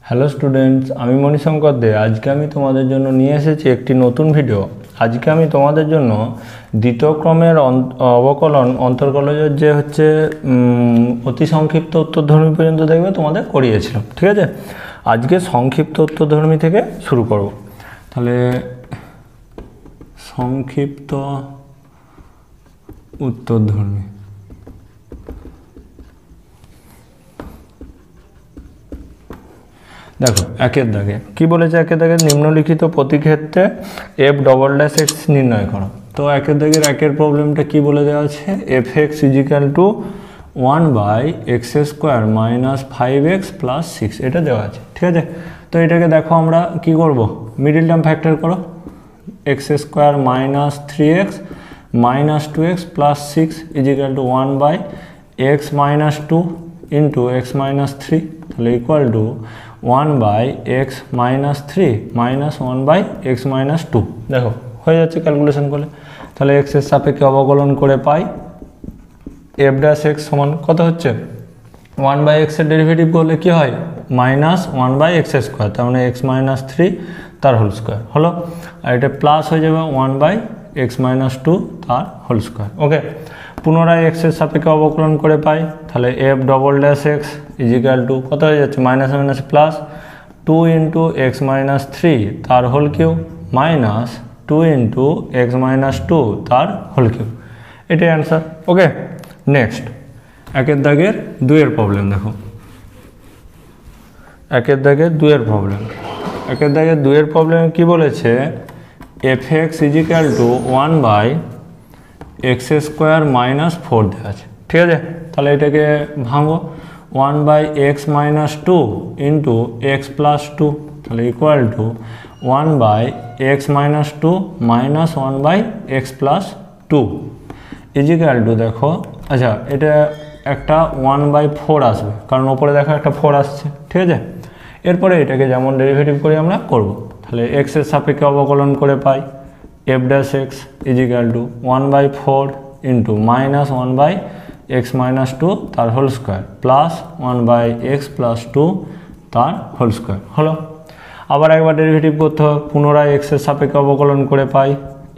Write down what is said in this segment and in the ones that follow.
Hello students, আমি মণিশঙ্কর দে। আজকে আমি তোমাদের জন্য নিয়ে এসেছি একটি নতুন ভিডিও। আজকে আমি তোমাদের জন্য দ্বিতীয় ক্রমের অবকলন অন্তর্কলজের যে হচ্ছে অতি সংক্ষিপ্ত উত্তরধর্মী পর্যন্ত দেখবে তোমাদের করিয়েছিলাম, ঠিক আছে। আজকে সংক্ষিপ্ত উত্তরধর্মী থেকে শুরু করব। তাহলে সংক্ষিপ্ত উত্তরধর্মী, দেখো একের দাগে কি বলেছে। একের দাগে নিম্নলিখিত প্রতিক্ষেত্রে এফ ডবল ড্যাশ এক্স নির্ণয় করো। তো একের দাগের একের প্রবলেমটা কি বলে দেওয়া আছে, F x is equal to 1/x² minus 5x plus 6 এটা দেওয়া আছে, ঠিক আছে। তো এটাকে দেখো আমরা কি করব, মিডিল টার্ম ফ্যাক্টর করো। x² minus 3x minus 2x plus 6 equal to 1/x minus 2 into x minus 3, তাহলে equal to 1/x minus 3 minus 1/x minus 2। দেখো হয়ে যাচ্ছে ক্যালকুলেশন করলে। তাহলে x এর সাপেক্ষে অবকলন করে পাই এফ ড্যাশ এক্স সমান কত হচ্ছে, 1/x এর ডেরিভেটিভ করলে কি হয়, মাইনাস 1/x², তার মানে x মাইনাস 3 তার হোল স্কোয়ার হলো। আর এটা প্লাস হয়ে যাবে 1/x মাইনাস 2 তার হোল স্কোয়ার। ওকে, পুনরায় x এর সাপেক্ষে অবকলন করে পাই, তাহলে F double dash x is equal to কত হয়ে যাচ্ছে, minus minus plus 2 into x minus 3 তার whole cube minus 2 into x minus 2 তার হোল কিউব, এটাই অ্যান্সার। ওকে, নেক্সট একের দাগের দুইয়ের প্রবলেম দেখো। একের দাগের দুইয়ের প্রবলেম, একের দাগের দুইয়ের প্রবলেমে কি বলেছে, F x is equal to 1/x² minus 4 দেওয়া আছে, ঠিক আছে। তাহলে এটাকে ভাঙো, 1/x minus 2 into x plus 2, তাহলে equal to 1/x minus 2 minus 1/x plus 2 equal to দেখো, আচ্ছা এটা একটা 1/4 আসবে, কারণ ওপরে দেখো একটা 4 আসছে, ঠিক আছে। এরপরে এটাকে যেমন ডেরিভেটিভ করে আমরা করব, তাহলে এক্স এর সাপেক্ষে অবকলন করে পাই f dash x is equal to 1/4 into minus 1/x minus 2 তার whole square plus 1/x plus 2 তার হোল স্কোয়ার হলো। আবার একবার ডেরিভেটিভ করতে হবে, পুনরায় এক্স এর সাপেক্ষে অবকলন করে পাই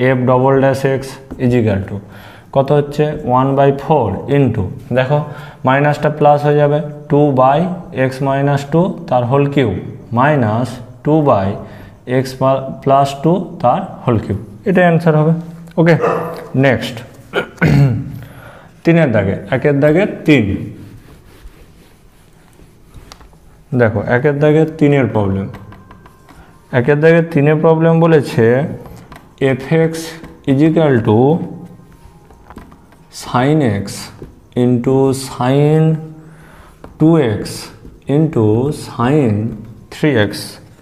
f double dash x is equal to কত হচ্ছে 1/4 ইন্টু দেখো মাইনাসটা প্লাস হয়ে যাবে 2/x মাইনাস 2 তার whole cube minus 2/x plus 2 তার হোল কিউব, এটাই অ্যান্সার হবে। ওকে, নেক্সট তিনের দাগে, একের দাগের 3 দেখো। একের দাগের 3-এর প্রবলেম, একের দাগের 3-এর প্রবলেম বলেছে F x is equal to sin x into sin 2x into sin 3x,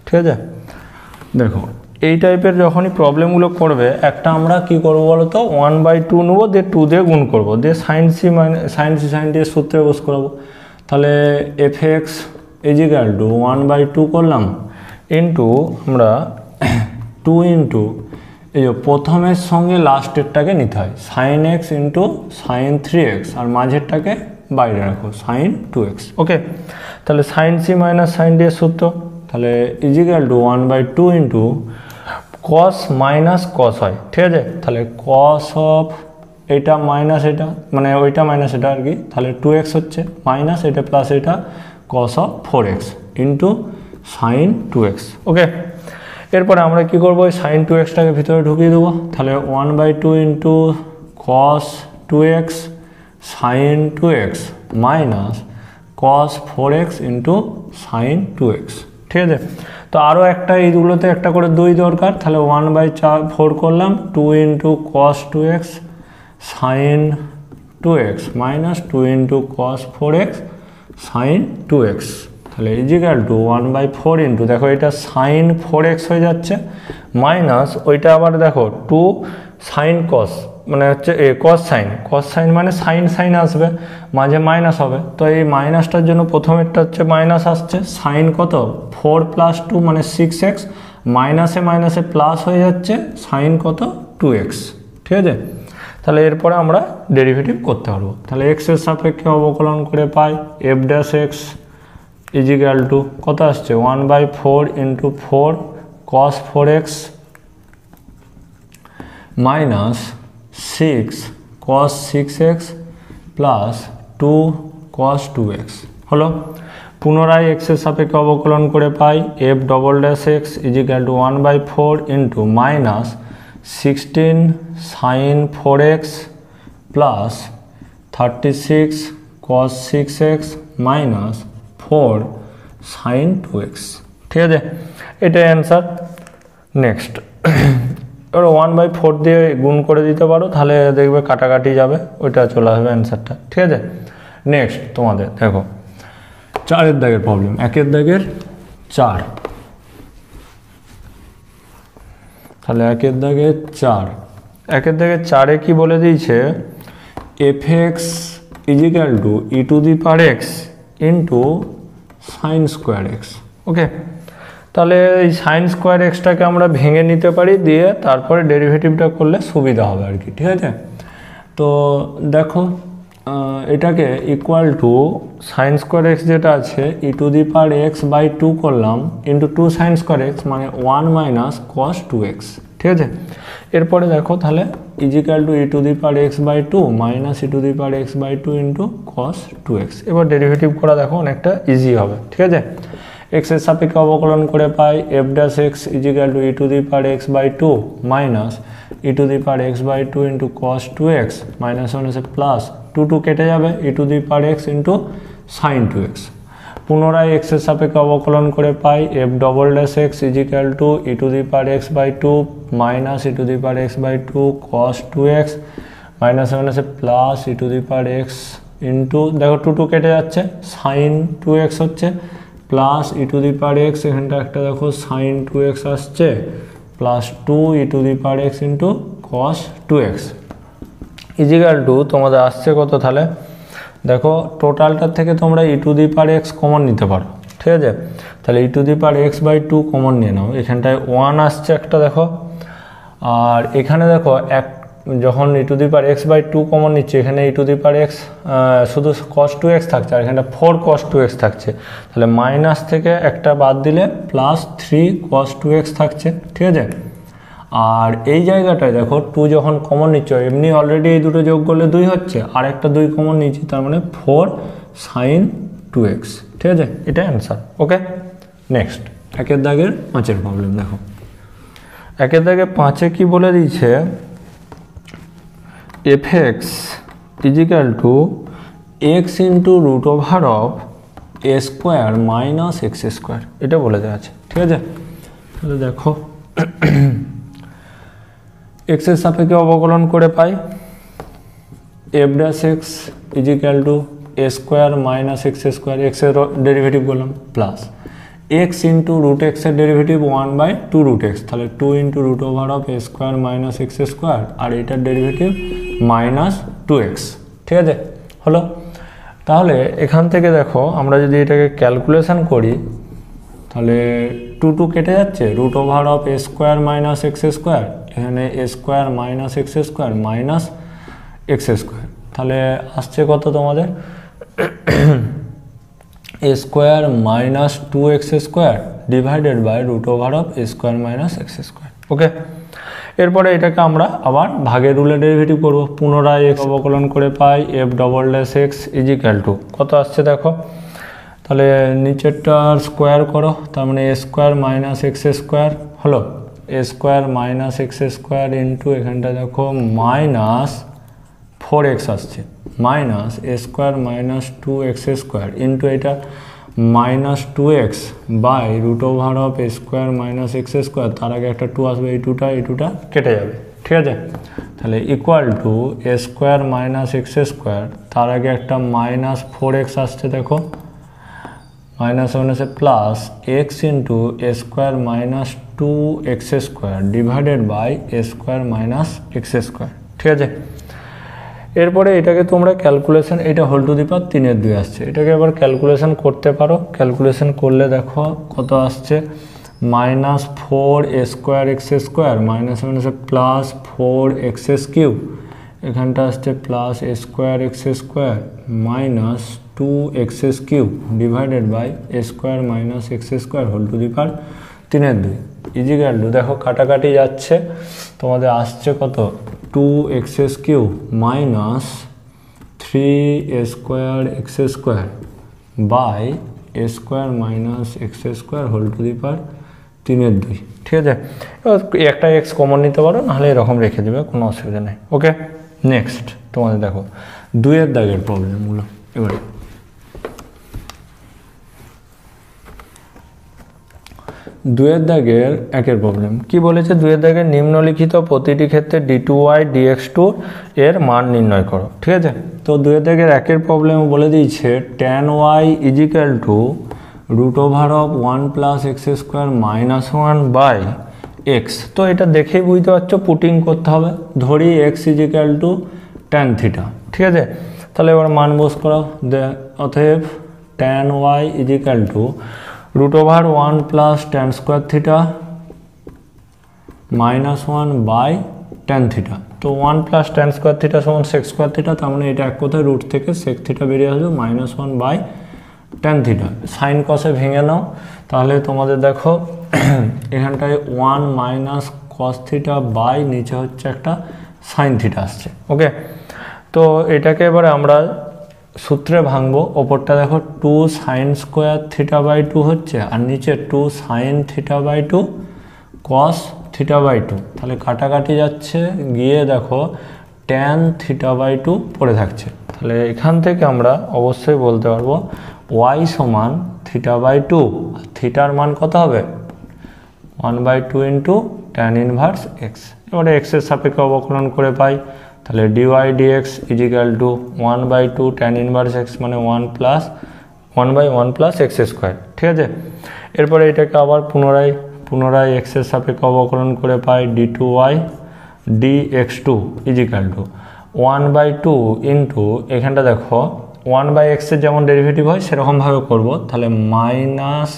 ঠিক আছে। দেখো এই টাইপের যখনই প্রবলেমগুলো করবে, একটা আমরা কি করবো বলো তো, 1/2 নেবো, দিয়ে 2 দিয়ে গুণ করবো, দিয়ে sin c sin d এর সূত্রে বস করাবো। তাহলে এফ এক্স ইজিক্যাল টু 1/2 করলাম ইন্টু আমরা 2 ইন্টু এই যে প্রথমের সঙ্গে লাস্টেরটাকে নিতে হয় sin x into sin 3x, আর মাঝেরটাকে বাইরে রাখো sin 2x। ওকে, তাহলে sin c minus sin d এর সূত্র, তাহলে is equal to 1/2 into cos minus cos হয়, ঠিক আছে। তাহলে cos অফ এটা মাইনাস এটা, মানে ওইটা মাইনাস এটা আর কি, তাহলে 2x হচ্ছে মাইনাস এটা প্লাস এটা cos of 4x into sin 2x। ওকে, এরপরে আমরা কি করবো, ওই sin 2xটাকে ভিতরে ঢুকিয়ে দেবো, তাহলে 1/2 into cos 2x sin 2x minus cos 4x into sin 2x, ঠিক আছে। তো আরও একটা এইগুলোতে একটা করে 2 দরকার, তাহলে 1/4 করলাম 2 into cos 2x sin 2x minus 2 into cos 4x sin 2x, তাহলে ইজিক্যাল টু 1/4 ইন্টু দেখো এটা sin 4x হয়ে যাচ্ছে মাইনাস ওইটা আবার দেখো 2 sin cos, মানে হচ্ছে cos sin মানে sin আসবে, মাঝে মাইনাস হবে। তো এই মাইনাসটার জন্য প্রথমেরটা হচ্ছে মাইনাস আসছে, sin কত 4 প্লাস 2 মানে 6x, মাইনাসে মাইনাসে প্লাস হয়ে যাচ্ছে sin কত 2x, ঠিক আছে। তাহলে এরপরে আমরা ডেরিভেটিভ করতে পারবো, তাহলে এক্স এর সাপেক্ষে অবকলন করে পাই f dash x is equal to কত আসছে 1/4 into 4 cos 4x minus 6 cos 6x plus 2 cos 2x হলো। পুনরায় এক্সের সাপেক্ষে অবকলন করে পাই f double dash x is equal to 1/4 into minus 16 sin 4x plus 36 cos 6x minus 4 sin 2x। ঠিক আছে, এটাই অ্যান্সার। নেক্সট এবার 1/4 দিয়ে গুণ করে দিতে পারো, তাহলে দেখবে কাটাকাটি যাবে, ওইটা চলে আসবে অ্যান্সারটা। ঠিক আছে, নেক্সট তোমাদের দেখো 4 দাগের প্রবলেম, 1 দাগের 4, তাহলে 1 দাগের 4, 1 দাগের 4-এ কি বলে দিয়েছে fx is equal to e to the power x into sine square x. Okay, তাহলে এই সাইন স্কোয়ার এক্সটাকে আমরা ভেঙে নিতে পারি, দিয়ে তারপরে ডেরিভেটিভটা করলে সুবিধা হবে আর কি। ঠিক আছে, তো দেখো এটাকে equal to sine square x যেটা আছে e to the power x by 2 করলাম ইন্টু 2 সাইন স্কোয়ার এক্স মানে 1 মাইনাস কস 2x। ঠিক আছে, এরপরে দেখো তাহলে is equal to e to the power x by 2 minus e to the power x by 2 into cos 2x। এবার derivative করা দেখো অনেকটা ইজি হবে। ঠিক আছে, এক্সের সাপেক্ষে অবকলন করে পাই f dash x is equal to e to the power x by 2 minus e to the power x by 2 into cos 2x minus 1 আছে প্লাস 2 কেটে যাবে e to the power x into sine 2x। পুনরায় এক্সের সাপেক্ষে অবকলন করে পাই f double dash x is equal to e to the power x by 2 minus e to the power x by 2 cos 2x minus 1 আছে plus e to the power x into দেখো 2 কেটে যাচ্ছে সাইন 2x হচ্ছে plus e to the power x, এখানটা একটা দেখো sine 2x আসছে plus 2 e to the power x into cos 2x is equal to তোমাদের আসছে কত, তাহলে দেখো টোটালটার থেকে তোমরা e to the power x common নিতে পারো। ঠিক আছে, তাহলে e to the power x by 2 common নিয়ে নাও, এখানটায় 1 আসছে একটা দেখো, আর এখানে দেখো এক যখন e to the power x by 2 common নিচ্ছে এখানে ই টু দি পাওয়ার এক্স শুধু কস 2x থাকছে আর এখানটা 4 cos 2x থাকছে, তাহলে মাইনাস থেকে একটা বাদ দিলে প্লাস 3 cos 2x থাকছে। ঠিক আছে, আর এই জায়গাটায় দেখো 2 যখন কমন নিচ্ছ এমনি অলরেডি এই দুটো যোগ করলে 2 হচ্ছে, আর একটা 2 কমন নিচ্ছি তার মানে 4 sin 2x। ঠিক আছে, এটা অ্যান্সার। ওকে, নেক্সট 1 দাগের 5-এর প্রবলেম দেখো, 1 দাগের 5-এ কি বলে দিয়েছে fx is equal to x into root over of a square minus x square, এটা বলে দেওয়া আছে। ঠিক আছে, তাহলে দেখো এক্সের সাপেক্ষে অবকলন করে পাই f dash x is equal to a square minus x square, এক্সের ডেরিভেটিভ করলাম প্লাস এক্স ইন্টু রুট এক্সের ডেরিভেটিভ 1/2 রুট এক্স, তাহলে 2 into root over of a square minus x square, আর এটার ডেরিভেটিভ মাইনাস 2x। ঠিক আছে, হলো। তাহলে এখান থেকে দেখো আমরা যদি এটাকে ক্যালকুলেশন করি তাহলে 2 কেটে যাচ্ছে root over of a square minus x square, এখানে a square minus x square minus x square, তাহলে আসছে কত তোমাদের a square minus 2x square divided by root over of a square minus x square. Okay, এরপরে এটাকে আমরা আবার ভাগের রুলে ডেরিভেটিভ করব, পুনরায় এক্স অবকলন করে পাই f double dash x is equal to কত আসছে দেখো, তাহলে নিচেরটার স্কোয়ার করো, তার মানে a square minus x square হলো a square minus x square into এখানটা দেখো মাইনাস 4x আসছে minus a square minus 2x square into এটা minus 2x by root over of a square minus x square, তার আগে একটা 2 আসবে, এই 2টা কেটে যাবে। ঠিক আছে, তাহলে equal two a square minus x square, তার আগে একটা মাইনাস 4x আসছে দেখো মাইনাস 1 আছে plus x into a square minus 2x square divided by a square minus x square. ঠিক আছে, এরপরে এটাকে তোমরা ক্যালকুলেশন, এটা হোল টু দি পাওয়ার 3/2 আসছে, এটাকে আবার ক্যালকুলেশন করতে পারো, ক্যালকুলেশন করলে দেখো কত আসছে minus 4 square x square minus 1 আছে প্লাস 4x কিউব, এখানটা আসছে plus a square x square minus 2x³ divided by a² minus x² whole to the power 3/2 is equal to, দেখো কাটাকাটি যাচ্ছে, তোমাদের আসছে কত 2x³ minus 3a² x² by a² minus x² whole to the power 3/2। ঠিক আছে, এবার একটা এক্স কমন নিতে পারো, নাহলে এরকম রেখে দেবে, কোনো অসুবিধা নেই। ওকে, নেক্সট তোমাদের দেখো 2-এর দাগের প্রবলেমগুলো। এবারে 2-এর দাগের 1-এর প্রবলেম কি বলেছে, 2-এর দাগের নিম্নলিখিত প্রতিটি ক্ষেত্রে d2y dx2 এর মান নির্ণয় করো। ঠিক আছে, তো 2-এর দাগের 1-এর প্রবলেম বলে দিয়েছে tan y is equal to √1 plus x² minus 1 by x. তো এটা দেখেই বুঝতে পারছো পুটিং করতে হবে। ধরি x equal to tan theta. ঠিক আছে, তাহলে এবার মান বস করো, অতএব tan y is equal to √1 plus tan square theta minus 1 by tan theta. তো 1 প্লাস tan স্কোয়ার থিটা সমান sec স্কোয়ার থিটা, তার মানে এটা এক কথায় রুট থেকে sec থিটা বেরিয়ে আসবে minus 1 by tan theta. Sine কসে ভেঙে নাও, তাহলে তোমাদের দেখো এখানটায় 1 মাইনাস কস থিটা বাই নিচে হচ্ছে একটা সাইন থিটা আসছে। ওকে, তো এটাকে এবারে আমরা সূত্রে ভাঙবো। ওপরটা দেখো 2 সাইন স্কোয়ার থিটা বাই 2 হচ্ছে, আর নিচে 2 sine theta by 2 cos theta by 2। তাহলে কাটাকাটি যাচ্ছে, গিয়ে দেখো tan থিটা বাই 2 পড়ে থাকছে। তাহলে এখান থেকে আমরা অবশ্যই বলতে পারবো y সমান থিটা বাই 2, আর থিটার মান কত হবে 1/2 ইন্টু tan ইনভার্স x। এবারে x এর সাপেক্ষে অবকলন করে পাই, তাহলে dy dx equal to 1/2 tan inverse x মানে 1/1 প্লাস x²। ঠিক আছে, এরপরে এটাকে আবার পুনরায় x এর সাপেক্ষে অবকলন করে পাই d2y dx2 is equal to 1/2 into এখানটা দেখো 1/x এর যেমন ডেরিভেটিভ হয় সেরকমভাবে করব, তাহলে minus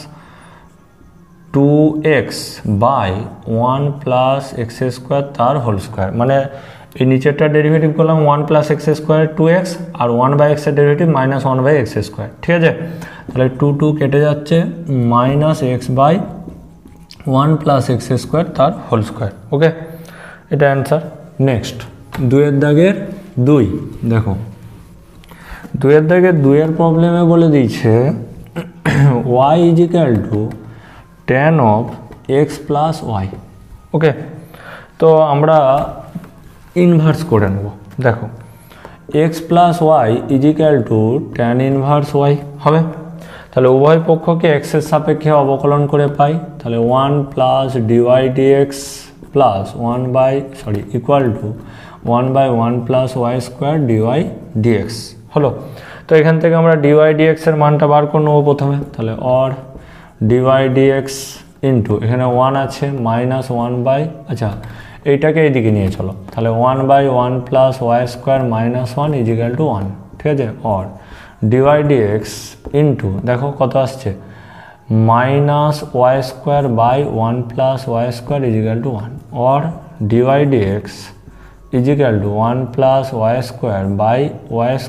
2x by 1 plus x² তার হোল স্কোয়ার। মানে এই নিচেরটা ডেরিভেটিভ করলাম 1 প্লাস x² 2x, আর 1/x এর ডেরিভেটিভ মাইনাস 1/x²। ঠিক আছে, তাহলে 2 কেটে যাচ্ছে, minus x by 1 plus x² তার হোল স্কোয়ার। ওকে, এটা অ্যান্সার। নেক্সট 2-এর দাগের 2 দেখো, 2-এর দাগের 2-এর প্রবলেমে বলে দিয়েছে y is equal to tan of x plus y. Okay, তো আমরা ইনভার্স করে নেব। দেখো x plus y is equal to tan inverse y হবে। তাহলে উভয় পক্ষকে x এর সাপেক্ষে অবকলন করে পাই, তাহলে 1 plus dy dx plus equal to 1/1 plus y² dy dx হলো। তো এখান থেকে আমরা dy dx এর মানটা বার করে নেবো প্রথমে, তাহলে অর dy dx ইন্টু এখানে 1 আছে মাইনাস 1 আচ্ছা এইটাকে এইদিকে নিয়ে চলো, তাহলে 1/1 plus y² minus 1 is equal to 1। ঠিক আছে, অর dy dx ইন্টু দেখো কত আসছে minus y² by 1 plus y² equal to 1, or dy dx equal to 1 plus y² by y²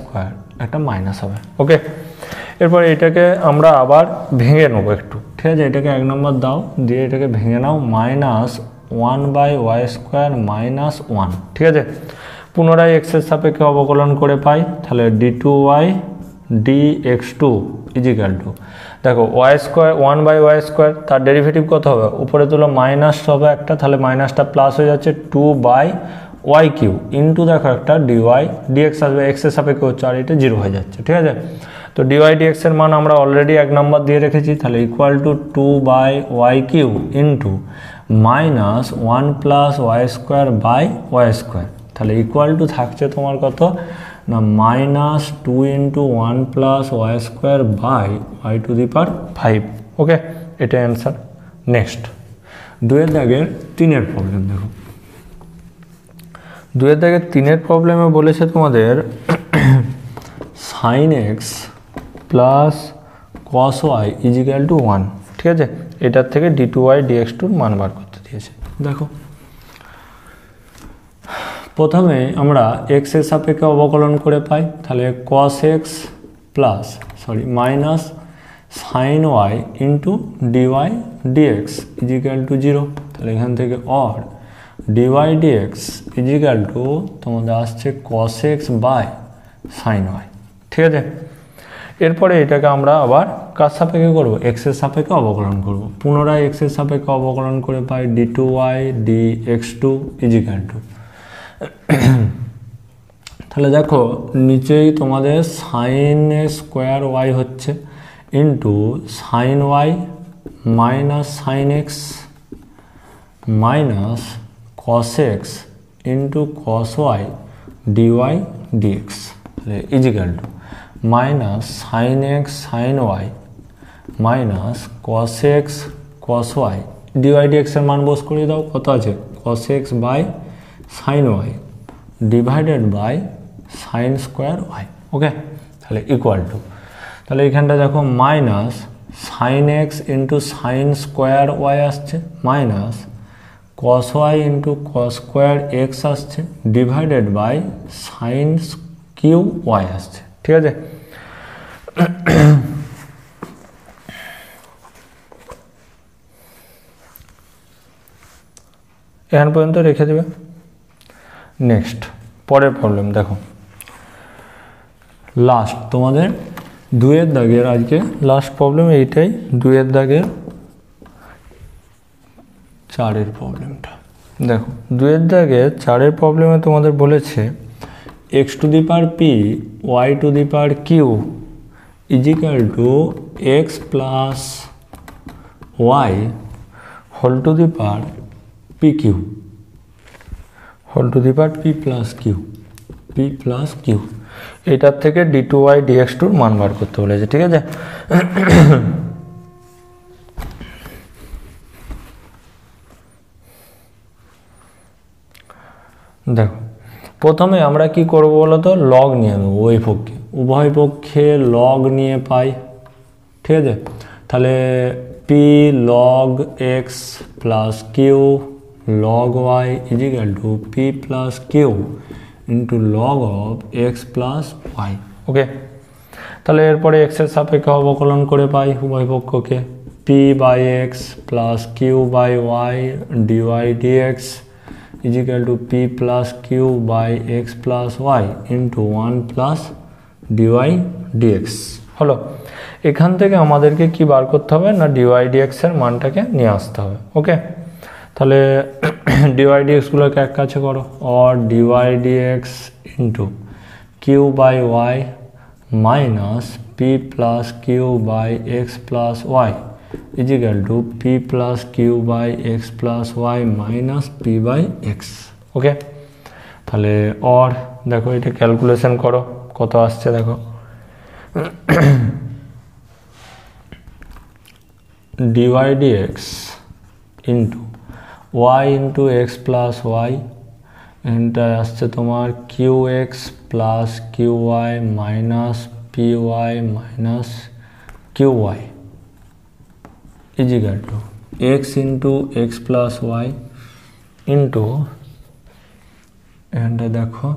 একটা মাইনাস হবে। ওকে, এরপর এটাকে আমরা আবার ভেঙে নেবো একটু। ঠিক আছে, এটাকে 1 নম্বর দাও, দিয়ে এটাকে ভেঙে নাও, মাইনাস 1/y² মাইনাস 1। ঠিক আছে, পুনরায় x এর সাপেক্ষে অবকলন করে পাই, তাহলে d2y dx2 ইজিক্যাল টু দেখো y² 1/y² তার ডেরিভেটিভ কত হবে, উপরে তুলো মাইনাস হবে একটা, তাহলে মাইনাসটা প্লাস হয়ে যাচ্ছে 2/y³ ইন্টু দেখো একটা dy dx আসবে, x এর সাপেক্ষে হচ্ছে, আর এটা 0 হয়ে যাচ্ছে। ঠিক আছে, তো dy dx এর মান আমরা অলরেডি 1 নম্বর দিয়ে রেখেছি, তাহলে equal to 2/y³ into minus 1 plus y² by y²। তাহলে ইকুয়াল টু থাকছে তোমার কত না minus 2 into 1 plus y² by y⁵। Okay, এটা অ্যান্সার। নেক্সট 2-এর দাগের 3-এর প্রবলেম দেখো, 2-এর দাগের 3-এর প্রবলেমে বলেছে তোমাদের sine x plus cos y is equal to 1। ঠিক আছে, এটার থেকে d2y dx2 মান বার করতে দিয়েছে। দেখো প্রথমে আমরা x এর সাপেক্ষে অবকলন করে পাই, তাহলে cos x plus minus sine y into d y d x equal to 0। তাহলে এখান থেকে or dy d x equal to তোমাদের আসছে cos x by sine y. ঠিক আছে, এরপরে এটাকে আমরা আবার কার সাপেক্ষে করব, এক্সের সাপেক্ষে অবকলন করব। পুনরায় এক্সের সাপেক্ষে অবকলন করে পাই d2y dx2 ইজিক্যাল টু, তাহলে দেখো নিচেই তোমাদের সাইন স্কোয়ার ওয়াই হচ্ছে into sine y minus sine x minus cos x into cos y dy dx, তাহলে is equal to minus sine x sine y minus cos x cos y dy ডিএক্সের মান বস করে দাও, কত আছে cos x by sine y divided by sine square y. Okay, তাহলে equal to, তাহলে এখানটা দেখো minus sine x into sine square y আসছে মাইনাস কস Y into cos square x আসছে divided by sine cube y আসছে। ঠিক আছে, এখান পর্যন্ত রেখে দেবে। নেক্সট পরের প্রবলেম দেখো, লাস্ট তোমাদের 2-এর দাগের আজকে লাস্ট প্রবলেম এইটাই, 2-এর দাগের 4-এর প্রবলেমটা দেখো। 2-এর দাগের 4-এর প্রবলেমে তোমাদের বলেছে x to the power p y to the power q equal to x plus y whole to the power p q whole to the power p plus q এটার থেকে d2y dx2 মান বার করতে বলেছে। ঠিক আছে, দেখো প্রথমে আমরা কি করব বলো তো, লগ নিয়ে নেব ওই পক্ষে, উভয় পক্ষে লগ নিয়ে পাই। ঠিক আছে, তাহলে p log x plus q log y is equal to p plus q into log of x plus y. Okay, তাহলে এরপরে এক্সের সাপেক্ষে অবকলন করে পাই উভয় পক্ষকে p by x plus q by y dy d x equal to p plus q by x plus y into 1 plus d y d x হলো। এখান থেকে আমাদেরকে কি বার করতে হবে না, ডিওয়াই ডিএক্সের মানটাকে নিয়ে আসতে হবে। ওকে, তাহলে ডিওয়াই ডিএক্সগুলোকে এক কাছে করো, or dy dx into q by y minus p plus q by x plus y is equal to p plus q by x plus y minus p by x. Okay, তাহলে or দেখো এটা calculation করো কত আসছে দেখো, dy dx into y into x plus y, এটা আসছে তোমার q x plus q y minus p y minus q y is equal to x into x plus y into এখানটা দেখো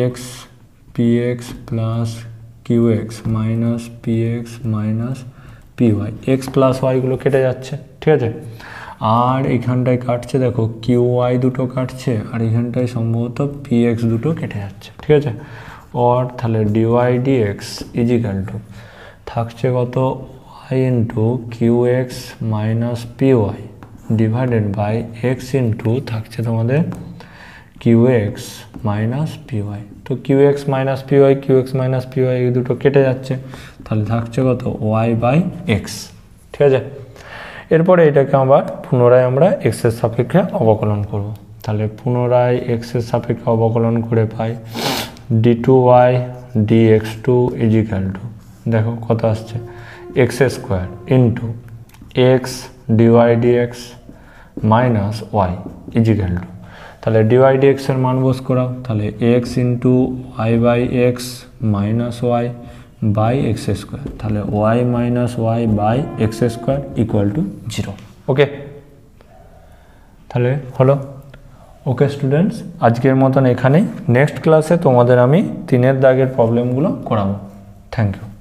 x p x plus q x minus p x minus p y, x plus ওয়াইগুলো কেটে যাচ্ছে। ঠিক আছে, আর এখানটায় কাটছে দেখো কিউ ওয়াই দুটো কাটছে আর এখানটায় সম্ভবত পি এক্স দুটো কেটে যাচ্ছে। ঠিক আছে, অর তাহলে ডিওয়াই ডিএক্স ইজিক্যাল টু থাকছে কত y into q x minus p y divided by x into থাকছে তোমাদের q x minus p y. তো q x minus p y q x minus p y এই দুটো কেটে যাচ্ছে, তাহলে থাকছে কত ওয়াই বাই এক্স। ঠিক আছে, এরপরে এটাকে আবার পুনরায় আমরা এক্সের সাপেক্ষে অবকলন করব। তাহলে পুনরায় এক্সের সাপেক্ষে অবকলন করে পাই d2y dx2 ইজিক্যাল টু দেখো কত আসছে x square into x dy dx minus y is equal to, তাহলে ডিওয়াই ডিএক্স এর মান বস করাও, তাহলে x into y by x minus y by x square, তাহলে y minus y by x square equal to 0। Okay, তাহলে হলো। Okay students, আজকের মতন এখানেই, নেক্সট ক্লাসে তোমাদের আমি 3-এর দাগের প্রবলেমগুলো করাবো। Thank you.